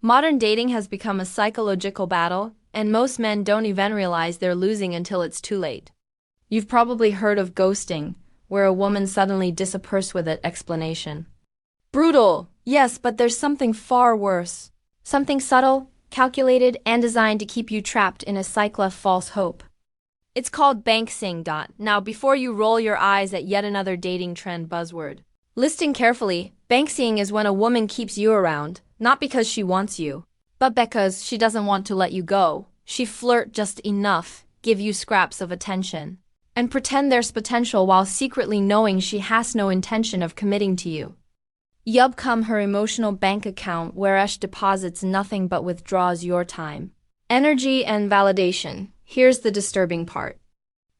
Modern dating has become a psychological battle, and most men don't even realize they're losing until it's too late. You've probably heard of ghosting, where a woman suddenly disappears without explanation. Brutal, yes, but there's something far worse. Something subtle, calculated, and designed to keep you trapped in a cycle of false hope. It's called Banksying. Now, before you roll your eyes at yet another dating trend buzzword, listen carefully. Banksying is when a woman keeps you around, not because she wants you, but because she doesn't want to let you go. She flirt just enough, give you scraps of attention, and pretend there's potential while secretly knowing she has no intention of committing to you. You become her emotional bank account where she deposits nothing but withdraws your time, energy, and validation. Here's the disturbing part.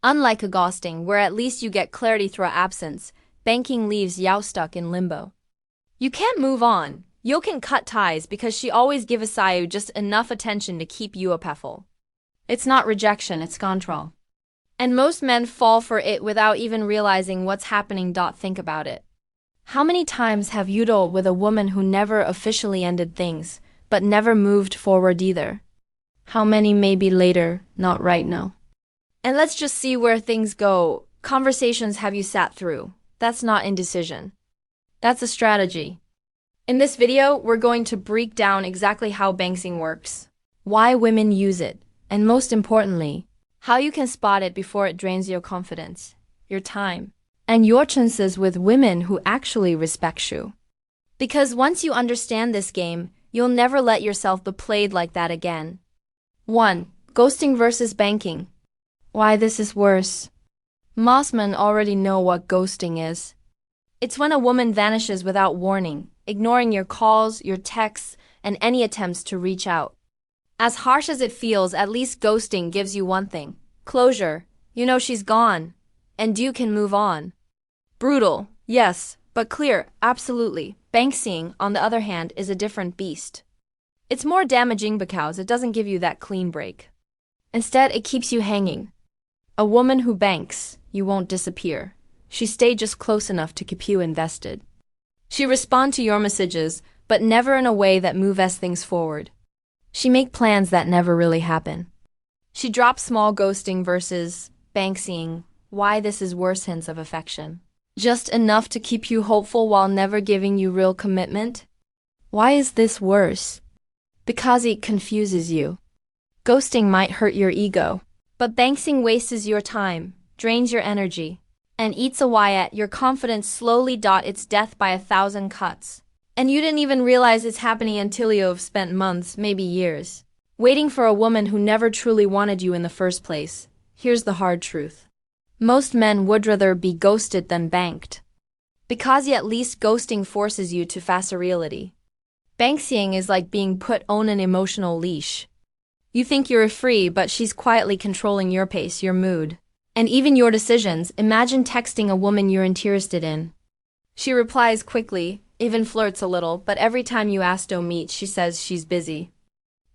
Unlike a ghosting, where at least you get clarity through absence, banking leaves you stuck in limbo. You can't move on. You can cut ties because she always gives you just enough attention to keep you a peffle. It's not rejection, it's control. And most men fall for it without even realizing what's happening. Think about it. How many times have you dealt with a woman who never officially ended things, but never moved forward either? How many maybe later, not right now? And let's just see where things go. Conversations have you sat through? That's not indecision. That's a strategy. In this video, we're going to break down exactly how Banksying works, why women use it, and most importantly, how you can spot it before it drains your confidence, your time, and your chances with women who actually respect you. Because once you understand this game, you'll never let yourself be played like that again. 1. Ghosting versus banking. Why this is worse. Most men already know what ghosting is. It's when a woman vanishes without warning, ignoring your calls, your texts, and any attempts to reach out. As harsh as it feels, at least ghosting gives you one thing: closure. You know she's gone, and you can move on. Brutal, yes, but clear, absolutely. Banksying, on the other hand, is a different beast. It's more damaging because it doesn't give you that clean break. Instead, it keeps you hanging. A woman who banks, you won't disappear. She stays just close enough to keep you invested. She responds to your messages, but never in a way that moves things forward. She makes plans that never really happen. She drops small ghosting versus Banksying. Why this is worse hints of affection. Just enough to keep you hopeful while never giving you real commitment. Why is this worse? Because it confuses you. Ghosting might hurt your ego, but Banksying wastes your time, drains your energy, and eats away at your confidence slowly. It's death by 1,000 cuts. And you didn't even realize it's happening until you've spent months, maybe years, waiting for a woman who never truly wanted you in the first place. Here's the hard truth. Most men would rather be ghosted than banked. Because at least ghosting forces you to face reality. Banksying is like being put on an emotional leash. You think you're free, but she's quietly controlling your pace, your mood, and even your decisions. Imagine texting a woman you're interested in. She replies quickly, even flirts a little, but every time you ask to meet, she says she's busy.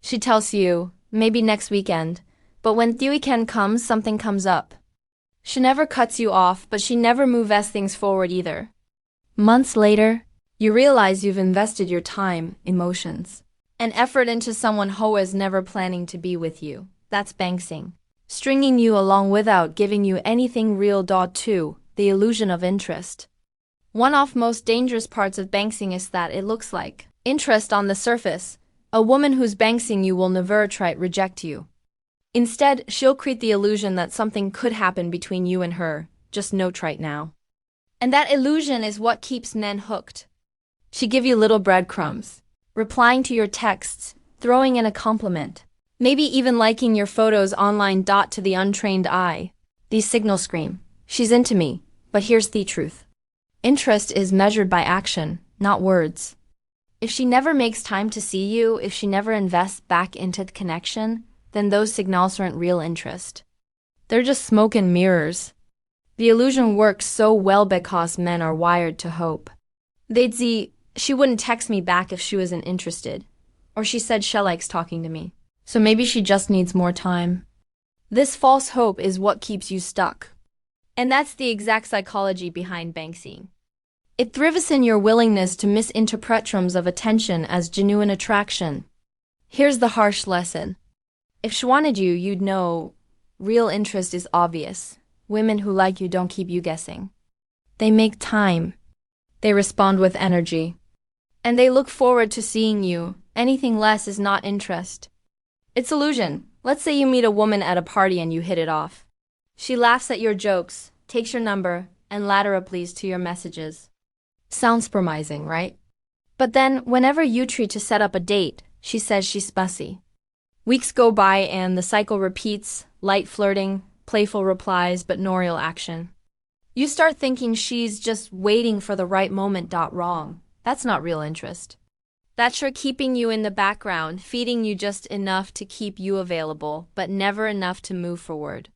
She tells you, maybe next weekend, but when the weekend comes, something comes up. She never cuts you off, but she never moves things forward either. Months later, you realize you've invested your time, emotions, and effort into someone who is never planning to be with you. That's Banksying. Stringing you along without giving you anything real. 2. The illusion of interest. One of most dangerous parts of Banksying is that it looks like interest on the surface. A woman who's Banksying you will never try to reject you. Instead, she'll create the illusion that something could happen between you and her, just not right now. And that illusion is what keeps men hooked. She give you little breadcrumbs, replying to your texts, throwing in a compliment, maybe even liking your photos online. To the untrained eye, these signals scream, she's into me. But here's the truth. Interest is measured by action, not words. If she never makes time to see you, if she never invests back into the connection, then those signals aren't real interest. They're just smoke and mirrors. The illusion works so well because men are wired to hope. They'd see, she wouldn't text me back if she wasn't interested. Or she said she likes talking to me. So maybe she just needs more time. This false hope is what keeps you stuck. And that's the exact psychology behind Banksying. It thrives in your willingness to misinterpret terms of attention as genuine attraction, Here's the harsh lesson. If she wanted you, you'd know real interest is obvious. Women who like you don't keep you guessing. They make time. They respond with energy. And they look forward to seeing you. Anything less is not interest. It's illusion. Let's say you meet a woman at a party and you hit it off. She laughs at your jokes, takes your number, and ladder replies to your messages. Sounds promising, right? But then, whenever you try to set up a date, she says she's fussy. Weeks go by and the cycle repeats, light flirting, playful replies, but no real action. You start thinking she's just waiting for the right moment. Wrong. That's not real interest. That's her keeping you in the background, feeding you just enough to keep you available, but never enough to move forward.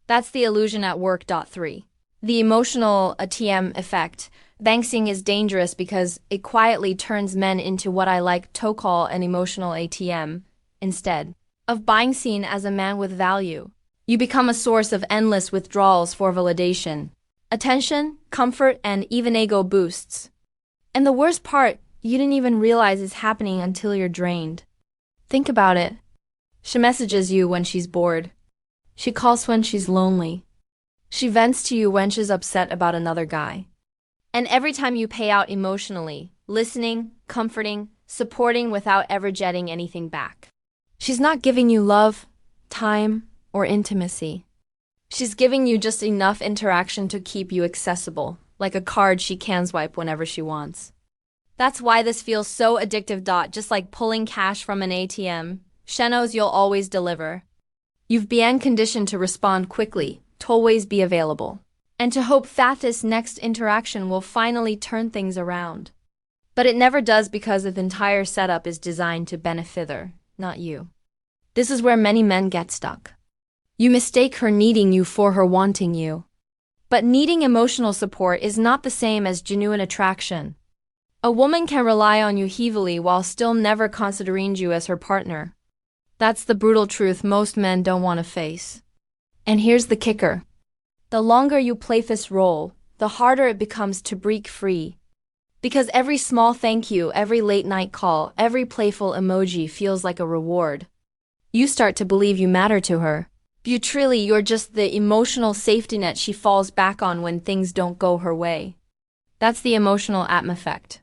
That's the illusion at work. 3. The emotional ATM effect. Banksying is dangerous because it quietly turns men into what I like to call an emotional ATM. Instead of being seen as a man with value, you become a source of endless withdrawals for validation, attention, comfort, and even ego boosts. And the worst part, you didn't even realize it's happening until you're drained. Think about it. She messages you when she's bored. She calls when she's lonely. She vents to you when she's upset about another guy. And every time you pay out emotionally, listening, comforting, supporting without ever jetting anything back. She's not giving you love, time, or intimacy. She's giving you just enough interaction to keep you accessible, like a card she can swipe whenever she wants. That's why this feels so addictive. Just like pulling cash from an ATM, she knows you'll always deliver. You've been conditioned to respond quickly, to always be available, and to hope that this next interaction will finally turn things around. But it never does because the entire setup is designed to benefit her, not you. This is where many men get stuck. You mistake her needing you for her wanting you. But needing emotional support is not the same as genuine attraction. A woman can rely on you heavily while still never considering you as her partner. That's the brutal truth most men don't want to face. And here's the kicker. The longer you play this role, the harder it becomes to break free. Because every small thank you, every late night call, every playful emoji feels like a reward. You start to believe you matter to her. You're just the emotional safety net she falls back on when things don't go her way. That's the emotional atm effect.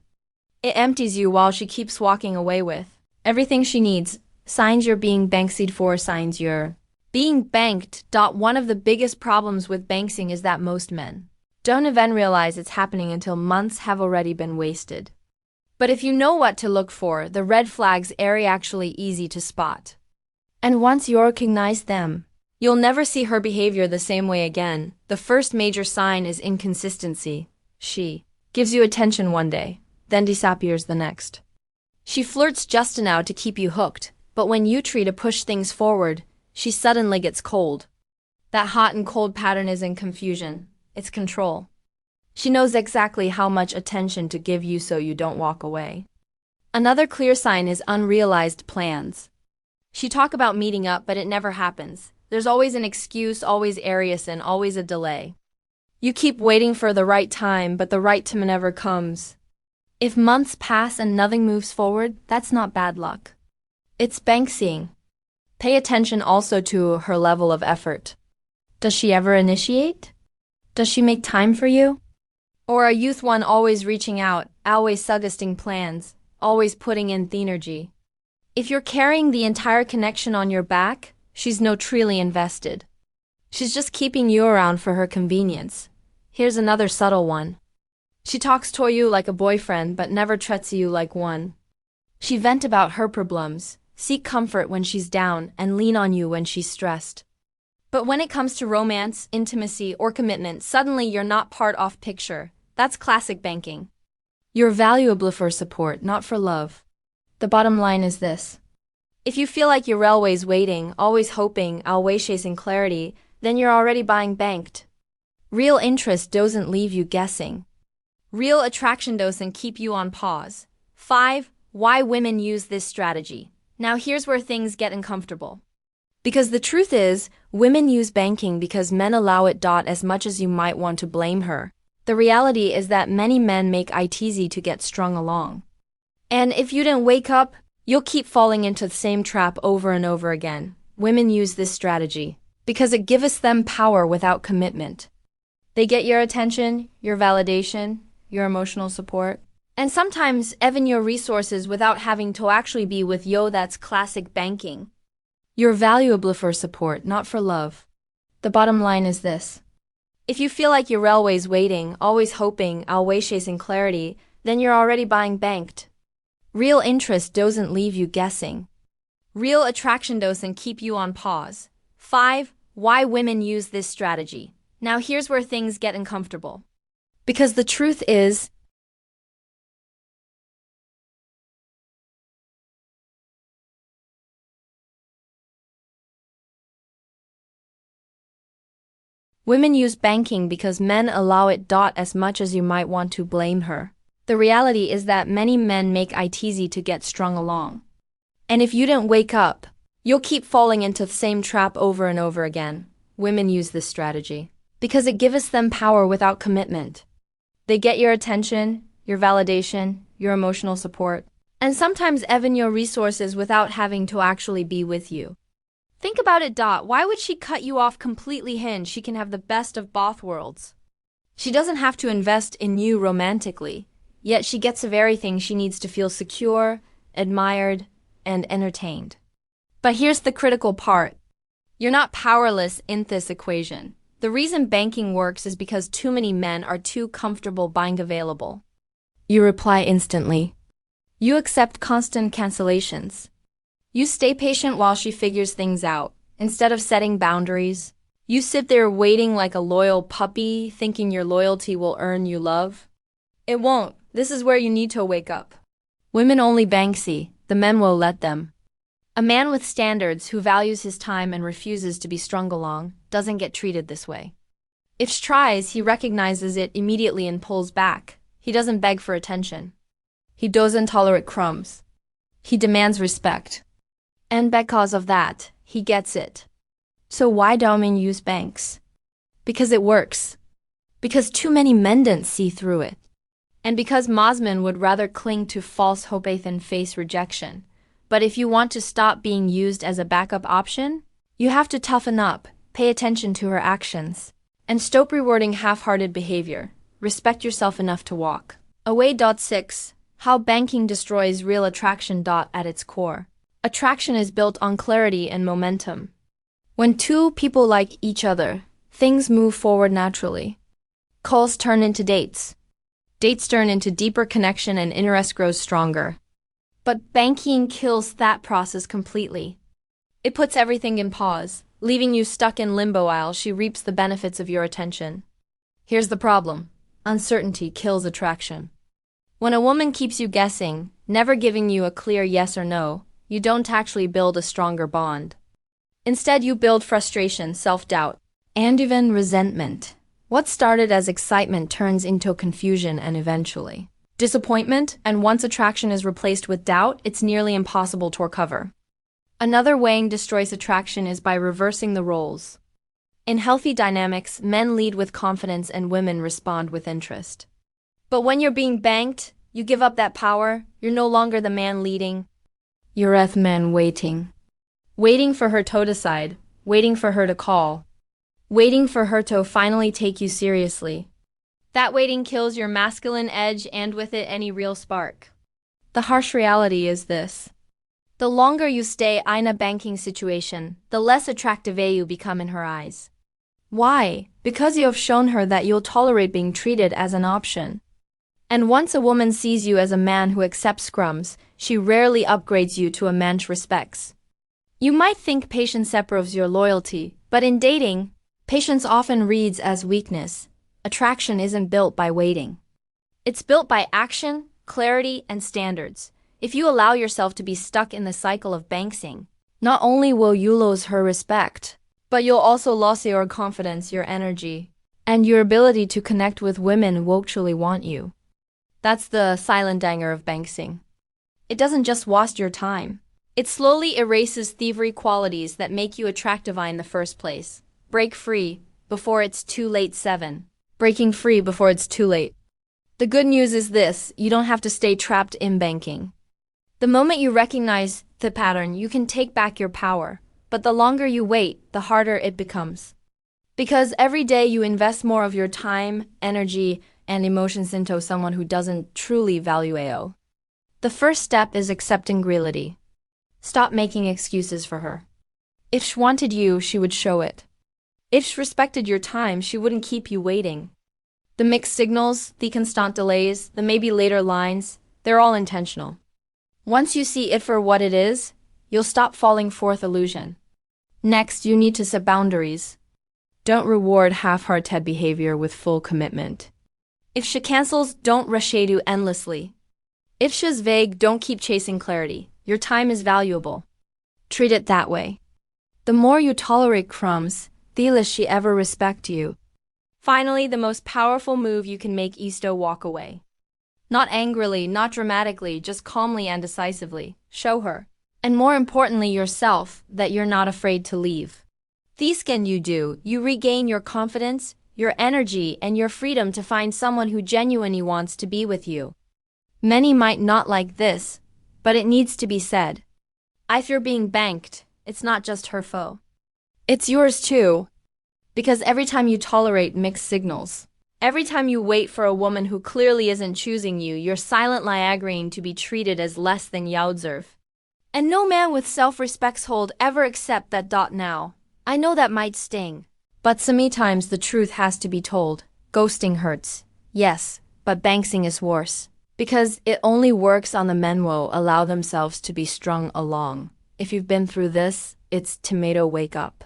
It empties you while she keeps walking away with everything she needs. Signs you're being Banksyed for, signs you're being banked. One of the biggest problems with Banksying is that most men don't even realize it's happening until months have already been wasted. But if you know what to look for, the red flags are actually easy to spot. And once you recognize them, you'll never see her behavior the same way again. The first major sign is inconsistency. She gives you attention one day, then disappears the next. She flirts just enough to keep you hooked, but when you try to push things forward, she suddenly gets cold. That hot and cold pattern isn't confusion, it's control. She knows exactly how much attention to give you so you don't walk away. Another clear sign is unrealized plans. She talks about meeting up, but it never happens. There's always an excuse, always arias, and always a delay. You keep waiting for the right time, but the right time never comes. If months pass and nothing moves forward, that's not bad luck. It's Banksying. Pay attention also to her level of effort. Does she ever initiate? Does she make time for you? Or are you one always reaching out, always suggesting plans, always putting in the energy? If you're carrying the entire connection on your back, she's not truly invested. She's just keeping you around for her convenience. Here's another subtle one. She talks to you like a boyfriend but never treats you like one. She vent about her problems, seek comfort when she's down, and lean on you when she's stressed. But when it comes to romance, intimacy, or commitment, suddenly you're not part of picture. That's classic banking. You're valuable for support, not for love. The bottom line is this. If you feel like you're always waiting, always hoping, always chasing clarity, then you're already being banked. Real interest doesn't leave you guessing. Real attraction doesn't keep you on pause. 5. Why women use this strategy. Now here's where things get uncomfortable. Because the truth is, women use banking because men allow it. As much as you might want to blame her, the reality is that many men make it easy to get strung along. And if you didn't wake up, You'll keep falling into the same trap over and over again. Women use this strategy because it gives them power without commitment. They get your attention, your validation, your emotional support, and sometimes even your resources without having to actually be with you. That's classic banking. You're valuable for support, not for love. The bottom line is this. If you feel like you're always waiting, always hoping, always chasing clarity, then you're already buying banked. Real interest doesn't leave you guessing. Real attraction doesn't keep you on pause. 5. Why women use this strategy. Now here's where things get uncomfortable. Because the truth is, women use banking because men allow it. As much as you might want to blame her, the reality is that many men make it easy to get strung along. And if you don't wake up, you'll keep falling into the same trap over and over again. Women use this strategy because it gives them power without commitment. They get your attention, your validation, your emotional support, and sometimes even your resources without having to actually be with you. Think about it. Why would she cut you off completely? She can have the best of both worlds. She doesn't have to invest in you romantically, yet she gets the very thing she needs to feel secure, admired, and entertained. But here's the critical part. You're not powerless in this equation. The reason banking works is because too many men are too comfortable being available. You reply instantly. You accept constant cancellations. You stay patient while she figures things out. Instead of setting boundaries, you sit there waiting like a loyal puppy, thinking your loyalty will earn you love. It won't. This is where you need to wake up. Women only Banksy, the men will let them. A man with standards who values his time and refuses to be strung along doesn't get treated this way. If she tries, he recognizes it immediately and pulls back. He doesn't beg for attention. He doesn't tolerate crumbs. He demands respect. And because of that, he gets it. So why do men use banks? Because it works. Because too many men don't see through it. And because most men would rather cling to false hope than face rejection. But if you want to stop being used as a backup option, you have to toughen up, pay attention to her actions, and stop rewarding half-hearted behavior. Respect yourself enough to walk away. 6. How banking destroys real attraction. At its core, attraction is built on clarity and momentum. When two people like each other, things move forward naturally. Calls turn into dates. Dates turn into deeper connection and interest grows stronger. But banking kills that process completely. It puts everything in pause, leaving you stuck in limbo while she reaps the benefits of your attention. Here's the problem. Uncertainty kills attraction. When a woman keeps you guessing, never giving you a clear yes or no, you don't actually build a stronger bond. Instead, you build frustration, self-doubt, and even resentment. What started as excitement turns into confusion and eventually disappointment, and once attraction is replaced with doubt, it's nearly impossible to recover. Another way destroys attraction is by reversing the roles. In healthy dynamics, men lead with confidence and women respond with interest. But when you're being banked, you give up that power. You're no longer the man leading. You're the man waiting. Waiting for her to decide, waiting for her to call, waiting for her to finally take you seriously. That waiting kills your masculine edge and with it any real spark. The harsh reality is this. The longer you stay in a banking situation, the less attractive you become in her eyes. Why? Because you have shown her that you'll tolerate being treated as an option. And once a woman sees you as a man who accepts crumbs, she rarely upgrades you to a man's respects. You might think patience proves your loyalty, but in dating, patience often reads as weakness. Attraction isn't built by waiting. It's built by action, clarity, and standards. If you allow yourself to be stuck in the cycle of Banksying, not only will you lose her respect, but you'll also lose your confidence, your energy, and your ability to connect with women who actually want you. That's the silent anger of Banksying. It doesn't just waste your time. It slowly erases thievery qualities that make you attractive in the first place. Break free before it's too late. 7. Breaking free before it's too late. The good news is this: you don't have to stay trapped in banking. The moment you recognize the pattern, you can take back your power, but the longer you wait, the harder it becomes. Because every day you invest more of your time, energy, and emotions into someone who doesn't truly value AO. The first step is accepting reality. Stop making excuses for her. If she wanted you, she would show it. If she respected your time, she wouldn't keep you waiting. The mixed signals, the constant delays, the maybe later lines, they're all intentional. Once you see it for what it is, you'll stop falling for illusion. Next, you need to set boundaries. Don't reward half-hearted behavior with full commitment. If she cancels, don't rush you endlessly. If she's vague, don't keep chasing clarity. Your time is valuable. Treat it that way. The more you tolerate crumbs, the less she ever respect you. Finally, the most powerful move you can make is to walk away. Not angrily, not dramatically, just calmly and decisively. Show her, and more importantly yourself, that you're not afraid to leave. This can you do, you regain your confidence, your energy, and your freedom to find someone who genuinely wants to be with you. Many might not like this, but it needs to be said. If you're being banked, it's not just her foe. It's yours too. Because every time you tolerate mixed signals, every time you wait for a woman who clearly isn't choosing you, you're silently agreeing to be treated as less than you deserve. And no man with self-respect's hold ever accept that. Now, I know that might sting, but sometimes the truth has to be told. Ghosting hurts, yes, but Banksying is worse. Because it only works on the men who allow themselves to be strung along. If you've been through this, it's tomato wake up.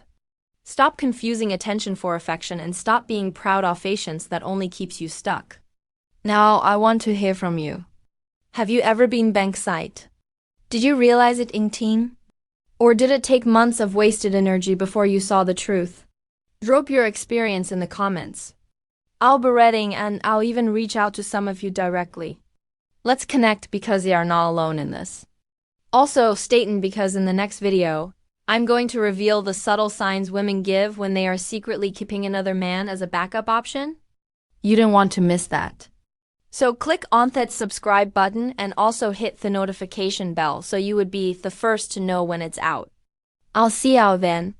Stop confusing attention for affection and stop being proud of patience that only keeps you stuck. Now, I want to hear from you. Have you ever been Banksy? Did you realize it in teen? Or did it take months of wasted energy before you saw the truth? Drop your experience in the comments. I'll be reading and I'll even reach out to some of you directly. Let's connect because you are not alone in this. Also, stay tuned because in the next video, I'm going to reveal the subtle signs women give when they are secretly keeping another man as a backup option. You don't want to miss that. So click on that subscribe button and also hit the notification bell so you would be the first to know when it's out. I'll see you then.